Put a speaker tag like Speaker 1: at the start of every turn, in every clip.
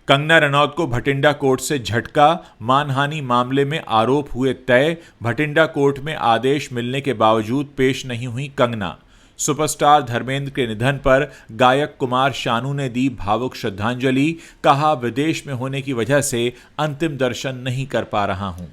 Speaker 1: कंगना रनौत को भटिंडा कोर्ट से झटका, मानहानि मामले में आरोप हुए तय। भटिंडा कोर्ट में आदेश मिलने के बावजूद पेश नहीं हुई कंगना। सुपरस्टार धर्मेंद्र के निधन पर गायक कुमार शानू ने दी भावुक श्रद्धांजलि। कहा, विदेश में होने की वजह से अंतिम दर्शन नहीं कर पा रहा हूं।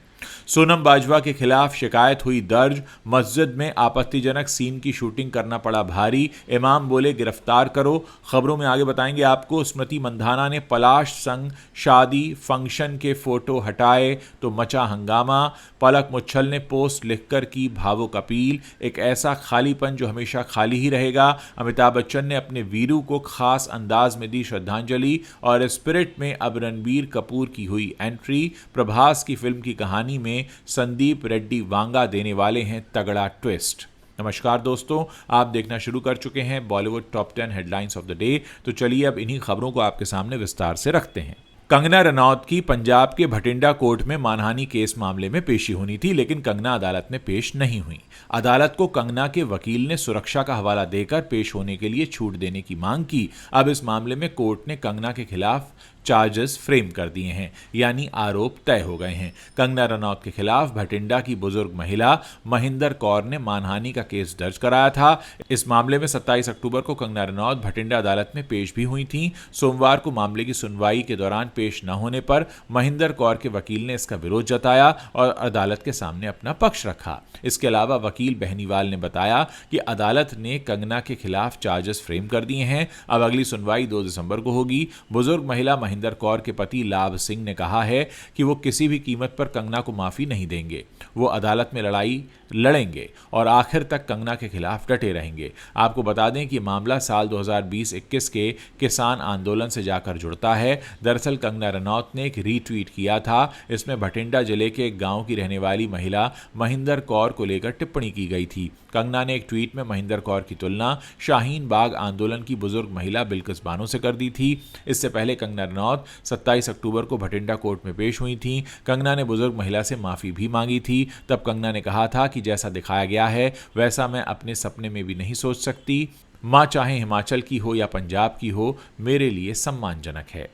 Speaker 1: सोनम बाजवा के खिलाफ शिकायत हुई दर्ज। मस्जिद में आपत्तिजनक सीन की शूटिंग करना पड़ा भारी। इमाम बोले गिरफ्तार करो। खबरों में आगे बताएंगे आपको। स्मृति मंधाना ने पलाश संग शादी फंक्शन के फोटो हटाए तो मचा हंगामा। पलक मुच्छल ने पोस्ट लिखकर की भावुक अपील। एक ऐसा खालीपन जो हमेशा खाली ही रहेगा। अमिताभ बच्चन ने अपने वीरू को खास अंदाज में दी श्रद्धांजलि। और स्पिरिट में अब रणबीर कपूर की हुई एंट्री। प्रभास की फिल्म की कहानी में संदीप रेड्डी वांगा देने वाले हैं तगड़ा ट्विस्ट। नमस्कार दोस्तों, आप देखना शुरू कर चुके हैं Bollywood top 10 headlines of the day. तो चलिए अब इन्हीं खबरों को आपके सामने विस्तार से रखते हैं। कंगना रनौत की पंजाब के भटिंडा कोर्ट में मानहानि केस मामले में पेशी होनी थी, लेकिन कंगना अदालत में पेश नहीं हुई। अदालत को कंगना के वकील ने सुरक्षा का हवाला देकर पेश होने के लिए छूट देने की मांग की। अब इस मामले में कोर्ट ने कंगना के खिलाफ चार्जेस फ्रेम कर दिए हैं, यानी आरोप तय हो गए हैं। कंगना रनौत के खिलाफ भटिंडा की बुजुर्ग महिला महिंदर कौर ने मानहानि का केस दर्ज कराया था। इस मामले में 27 अक्टूबर को कंगना रनौत भटिंडा अदालत में पेश भी हुई थी। सोमवार को मामले की सुनवाई के दौरान पेश न होने पर महिंदर कौर के वकील ने इसका विरोध जताया और अदालत के सामने अपना पक्ष रखा। इसके अलावा वकील बहनीवाल ने बताया कि अदालत ने कंगना के खिलाफ चार्जेस फ्रेम कर दिए हैं। अब अगली सुनवाई 2 दिसंबर को होगी। बुजुर्ग महिला महिंदर कौर के पति लाभ सिंह ने कहा है कि वो किसी भी कीमत पर कंगना को माफी नहीं देंगे। वो अदालत में लड़ाई लड़ेंगे और आखिर तक कंगना के खिलाफ डटे रहेंगे। आपको बता दें कि मामला साल 2020-21 के किसान आंदोलन से जाकर जुड़ता है। दरअसल कंगना रनौत ने एक रीट्वीट किया था। इसमें भटिंडा जिले के एक गांव की रहने वाली महिला महिंदर कौर को लेकर टिप्पणी की गई थी। कंगना ने एक ट्वीट में महिंदर कौर की तुलना शाहीन बाग आंदोलन की बुजुर्ग महिला बिल्किस बानो से कर दी थी। इससे पहले कंगना रनौत 27 अक्टूबर को भटिंडा कोर्ट में पेश हुई थी। कंगना ने बुजुर्ग महिला से माफी भी मांगी थी। तब कंगना ने कहा था कि जैसा दिखाया गया है वैसा मैं अपने सपने में भी नहीं सोच सकती। मां चाहे हिमाचल की हो या पंजाब की हो, मेरे लिए सम्मानजनक है।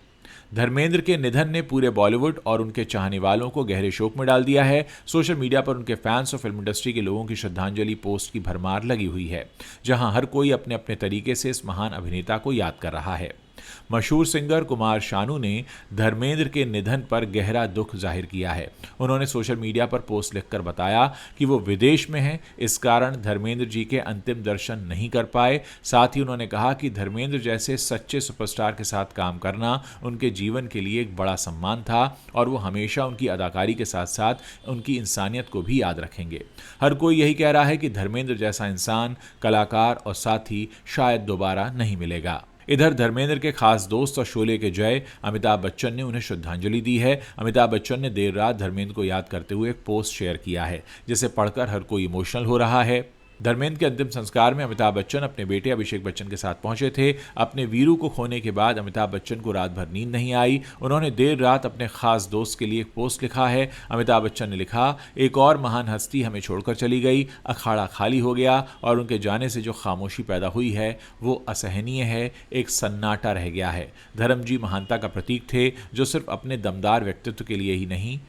Speaker 1: धर्मेंद्र के निधन ने पूरे बॉलीवुड और उनके चाहने वालों को गहरे शोक में डाल दिया है। सोशल मीडिया पर उनके फैंस और फिल्म इंडस्ट्री के लोगों की श्रद्धांजलि पोस्ट की भरमार लगी हुई है, जहां हर कोई अपने अपने तरीके से इस महान अभिनेता को याद कर रहा है। मशहूर सिंगर कुमार शानू ने धर्मेंद्र के निधन पर गहरा दुख जाहिर किया है। उन्होंने सोशल मीडिया पर पोस्ट लिखकर बताया कि वो विदेश में हैं, इस कारण धर्मेंद्र जी के अंतिम दर्शन नहीं कर पाए। साथ ही उन्होंने कहा कि धर्मेंद्र जैसे सच्चे सुपरस्टार के साथ काम करना उनके जीवन के लिए एक बड़ा सम्मान था और वो हमेशा उनकी अदाकारी के साथ साथ उनकी इंसानियत को भी याद रखेंगे। हर कोई यही कह रहा है कि धर्मेंद्र जैसा इंसान, कलाकार और साथी शायद दोबारा नहीं मिलेगा। इधर धर्मेंद्र के खास दोस्त और शोले के जय अमिताभ बच्चन ने उन्हें श्रद्धांजलि दी है। अमिताभ बच्चन ने देर रात धर्मेंद्र को याद करते हुए एक पोस्ट शेयर किया है, जिसे पढ़कर हर कोई इमोशनल हो रहा है। धर्मेंद्र के अंतिम संस्कार में अमिताभ बच्चन अपने बेटे अभिषेक बच्चन के साथ पहुंचे थे। अपने वीरू को खोने के बाद अमिताभ बच्चन को रात भर नींद नहीं आई। उन्होंने देर रात अपने खास दोस्त के लिए एक पोस्ट लिखा है। अमिताभ बच्चन ने लिखा, एक और महान हस्ती हमें छोड़कर चली गई, अखाड़ा खाली हो गया और उनके जाने से जो खामोशी पैदा हुई है वो असहनीय है। एक सन्नाटा रह गया है। धर्म जी महानता का प्रतीक थे, जो सिर्फ अपने दमदार व्यक्तित्व के लिए ही नहीं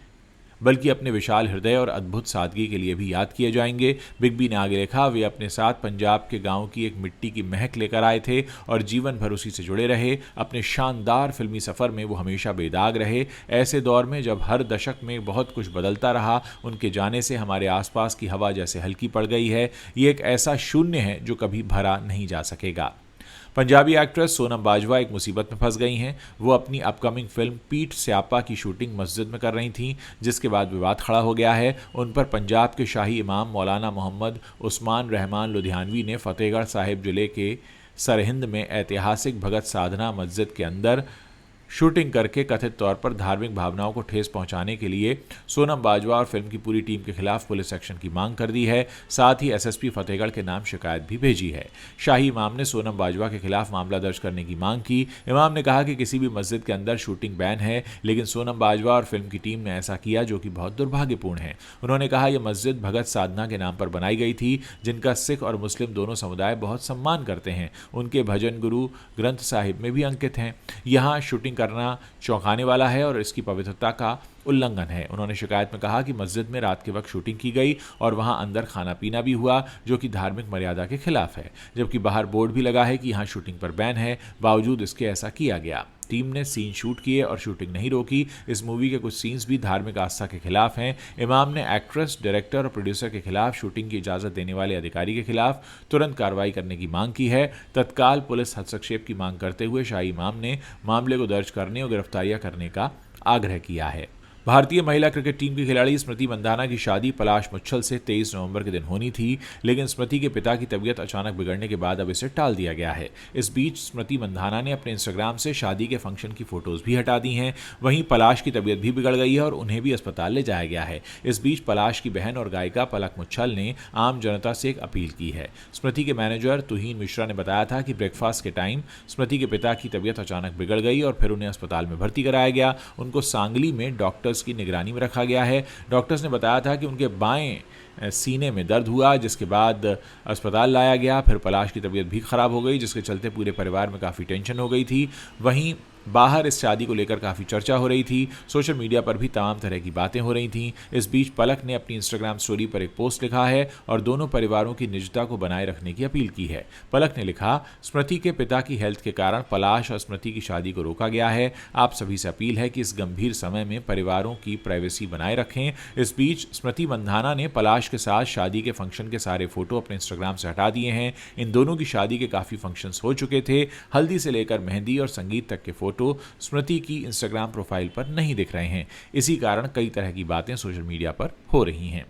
Speaker 1: बल्कि अपने विशाल हृदय और अद्भुत सादगी के लिए भी याद किए जाएंगे। बिग बी ने आगे लिखा, वे अपने साथ पंजाब के गांव की एक मिट्टी की महक लेकर आए थे और जीवन भर उसी से जुड़े रहे। अपने शानदार फिल्मी सफ़र में वो हमेशा बेदाग रहे। ऐसे दौर में जब हर दशक में बहुत कुछ बदलता रहा, उनके जाने से हमारे आसपास की हवा जैसे हल्की पड़ गई है। ये एक ऐसा शून्य है जो कभी भरा नहीं जा सकेगा। पंजाबी एक्ट्रेस सोनम बाजवा एक मुसीबत में फंस गई हैं। वो अपनी अपकमिंग फिल्म पीठ स्यापा की शूटिंग मस्जिद में कर रही थीं, जिसके बाद विवाद खड़ा हो गया है। उन पर पंजाब के शाही इमाम मौलाना मोहम्मद उस्मान रहमान लुधियानवी ने फतेहगढ़ साहिब जिले के सरहिंद में ऐतिहासिक भगत साधना मस्जिद के अंदर शूटिंग करके कथित तौर पर धार्मिक भावनाओं को ठेस पहुंचाने के लिए सोनम बाजवा और फिल्म की पूरी टीम के खिलाफ पुलिस एक्शन की मांग कर दी है। साथ ही एसएसपी फतेहगढ़ के नाम शिकायत भी भेजी है। शाही इमाम ने सोनम बाजवा के खिलाफ मामला दर्ज करने की मांग की। इमाम ने कहा कि किसी भी मस्जिद के अंदर शूटिंग बैन है, लेकिन सोनम बाजवा और फिल्म की टीम ने ऐसा किया, जो कि बहुत दुर्भाग्यपूर्ण है। उन्होंने कहा यह मस्जिद भगत साधना के नाम पर बनाई गई थी, जिनका सिख और मुस्लिम दोनों समुदाय बहुत सम्मान करते हैं। उनके भजन गुरु ग्रंथ साहिब में भी अंकित हैं। यहाँ शूटिंग करना चौंकाने वाला है और इसकी पवित्रता का उल्लंघन है। उन्होंने शिकायत में कहा कि मस्जिद में रात के वक्त शूटिंग की गई और वहां अंदर खाना पीना भी हुआ, जो कि धार्मिक मर्यादा के खिलाफ है, जबकि बाहर बोर्ड भी लगा है कि यहां शूटिंग पर बैन है। बावजूद इसके ऐसा किया गया। टीम ने सीन शूट किए और शूटिंग नहीं रोकी। इस मूवी के कुछ सीन्स भी धार्मिक आस्था के खिलाफ हैं। इमाम ने एक्ट्रेस, डायरेक्टर और प्रोड्यूसर के खिलाफ शूटिंग की इजाजत देने वाले अधिकारी के खिलाफ तुरंत कार्रवाई करने की मांग की है। तत्काल पुलिस हस्तक्षेप की मांग करते हुए शाही इमाम ने मामले को दर्ज करने और गिरफ्तारियां करने का आग्रह किया है। भारतीय महिला क्रिकेट टीम की खिलाड़ी स्मृति मंधाना की शादी पलाश मुच्छल से 23 नवंबर के दिन होनी थी, लेकिन स्मृति के पिता की तबीयत अचानक बिगड़ने के बाद अब इसे टाल दिया गया है। इस बीच स्मृति मंधाना ने अपने इंस्टाग्राम से शादी के फंक्शन की फोटोज भी हटा दी हैं। वहीं पलाश की तबीयत भी बिगड़ गई है और उन्हें भी अस्पताल ले जाया गया है। इस बीच पलाश की बहन और गायिका पलक मुच्छल ने आम जनता से एक अपील की है। स्मृति के मैनेजर तुहीन मिश्रा ने बताया था कि ब्रेकफास्ट के टाइम स्मृति के पिता की तबीयत अचानक बिगड़ गई और फिर उन्हें अस्पताल में भर्ती कराया गया। उनको सांगली में डॉक्टर्स की निगरानी में रखा गया है। डॉक्टर्स ने बताया था कि उनके बाएं सीने में दर्द हुआ, जिसके बाद अस्पताल लाया गया। फिर पलाश की तबीयत भी खराब हो गई, जिसके चलते पूरे परिवार में काफ़ी टेंशन हो गई थी। वहीं बाहर इस शादी को लेकर काफ़ी चर्चा हो रही थी। सोशल मीडिया पर भी तमाम तरह की बातें हो रही थीं। इस बीच पलक ने अपनी इंस्टाग्राम स्टोरी पर एक पोस्ट लिखा है और दोनों परिवारों की निजता को बनाए रखने की अपील की है। पलक ने लिखा, स्मृति के पिता की हेल्थ के कारण पलाश और स्मृति की शादी को रोका गया है। आप सभी से अपील है कि इस गंभीर समय में परिवारों की प्राइवेसी बनाए रखें। इस बीच स्मृति मंधाना ने पलाश के साथ शादी के फंक्शन के सारे फोटो अपने इंस्टाग्राम से हटा दिए हैं। इन दोनों की शादी के काफ़ी फंक्शंस हो चुके थे। हल्दी से लेकर मेहंदी और संगीत तक के फोटो स्मृति की इंस्टाग्राम प्रोफाइल पर नहीं दिख रहे हैं। इसी कारण कई तरह की बातें सोशल मीडिया पर हो रही हैं।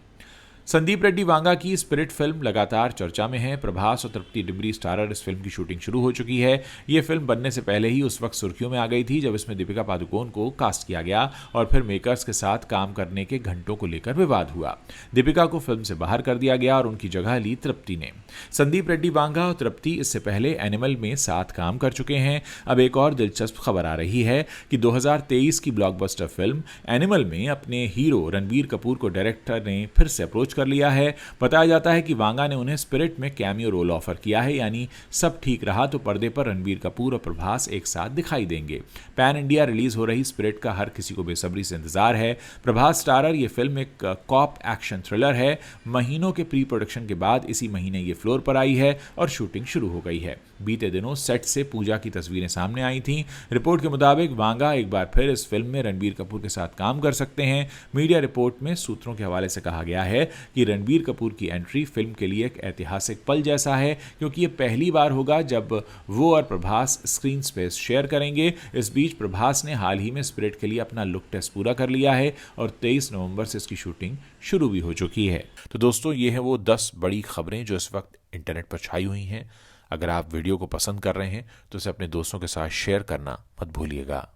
Speaker 1: संदीप रेड्डी वांगा की स्पिरिट फिल्म लगातार चर्चा में है। प्रभास और तृप्ति डिमरी स्टारर इस फिल्म की शूटिंग शुरू हो चुकी है। ये फिल्म बनने से पहले ही उस वक्त सुर्खियों में आ गई थी जब इसमें दीपिका पादुकोण को कास्ट किया गया और फिर मेकर्स के साथ काम करने के घंटों को लेकर विवाद हुआ। दीपिका को फिल्म से बाहर कर दिया गया और उनकी जगह ली तृप्ति ने। संदीप रेड्डी वांगा और तृप्ति इससे पहले एनिमल में साथ काम कर चुके हैं। अब एक और दिलचस्प खबर आ रही है कि 2023 की ब्लॉकबस्टर फिल्म एनिमल में अपने हीरो रणबीर कपूर को डायरेक्टर ने फिर से अप्रोच कर लिया है। बताया जाता है कि वांगा ने उन्हें स्पिरिट में कैमियो रोल ऑफर किया है, यानी सब ठीक रहा तो पर्दे पर रणबीर कपूर और प्रभास एक साथ दिखाई देंगे। पैन इंडिया रिलीज हो रही स्पिरिट का हर किसी को बेसब्री से इंतजार है। प्रभास स्टारर ये फिल्म एक कॉप एक्शन थ्रिलर है। महीनों के प्री प्रोडक्शन के बाद इसी महीने ये फ्लोर पर आई है और शूटिंग शुरू हो गई है। बीते दिनों सेट से पूजा की तस्वीरें सामने आई थीं। रिपोर्ट के मुताबिक वांगा एक बार फिर इस फिल्म में रणबीर कपूर के साथ काम कर सकते हैं। मीडिया रिपोर्ट में सूत्रों के हवाले से कहा गया है कि रणबीर कपूर की एंट्री फिल्म के लिए एक ऐतिहासिक पल जैसा है, क्योंकि ये पहली बार होगा जब वो और प्रभास स्क्रीन स्पेस शेयर करेंगे। इस बीच प्रभास ने हाल ही में स्पिरिट के लिए अपना लुक टेस्ट पूरा कर लिया है और 23 नवंबर से इसकी शूटिंग शुरू भी हो चुकी है। तो दोस्तों, ये हैं वो 10 बड़ी खबरें जो इस वक्त इंटरनेट पर छाई हुई हैं। अगर आप वीडियो को पसंद कर रहे हैं तो इसे अपने दोस्तों के साथ शेयर करना मत भूलिएगा।